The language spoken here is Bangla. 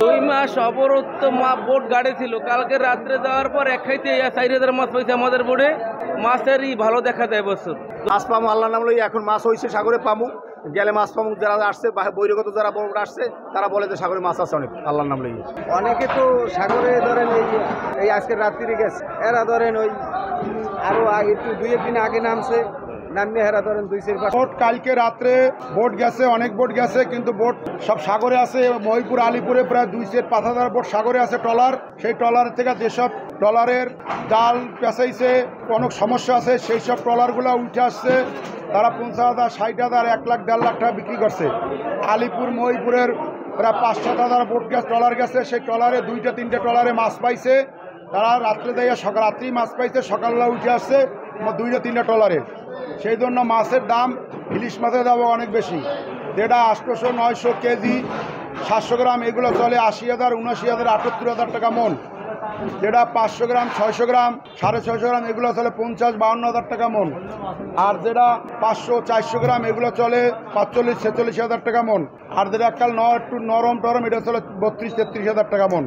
2 মাস অবরুদ্ধ বোট গাড়ি ছিল, কালকে রাত্রে যাওয়ার পর এক খাইতে 4,000 মাছ পাইছে আমাদের বোটে। মাছেরই ভালো দেখা যায় বছর। মাছ পামু আল্লাহ নাম লই, এখন মাছ হয়েছে সাগরে পামু, গেলে মাছ পামু। যারা আসছে বহিরাগত যারা বোট আসছে তারা বলে যে সাগরে মাছ আছে অনেক, আল্লাহর নাম লই। অনেকে তো সাগরে ধরেন এই আজকের রাত্রি গেছে, এরা ধরেন ওই আরো একটু 2 দিন আগে নামছে, নামিয়ে এরা ধরেন 2-4 বোট কালকে রাত্রে বোট গেছে, অনেক বোট গেছে, কিন্তু বোট সব সাগরে আছে। মহিপুর আলিপুরে প্রায় 2,000-5,000 বোট সাগরে আছে, ট্রলার। সেই ট্রলার থেকে যেসব ট্রলারের জাল পেঁচাইছে, অনেক সমস্যা আছে, সেই সব ট্রলারগুলো উঠে আসছে। তারা 50,000, 60,000, 1 লাখ, 1.5 লাখ টাকা বিক্রি করছে। আলিপুর মহিপুরের প্রায় 5-7 বোট গেছে, ট্রলার গেছে। সেই ট্রলারে 2-3টে ট্রলারে মাছ পাইছে। তারা রাত্রে দিয়ে রাত্রি মাছ পাইছে, সকালবেলা উঠে আসছে 2-3টে ট্রলারে। সেই জন্য মাছের দাম, ইলিশ মাছের দাম অনেক বেশি। যেটা 800-900 কেজি, 700 গ্রাম এগুলো চলে 80,000, 79,000, 78,000 টাকা মন। যেটা 500 গ্রাম, 600 গ্রাম, 650 গ্রাম এগুলো চলে 50-52,000 টাকা মন। আর যেটা 500-400 গ্রাম এগুলো চলে 45-46,000 টাকা মন। আর যেটা একটু নরম টরম এটা চলে 32-33,000 টাকা মন।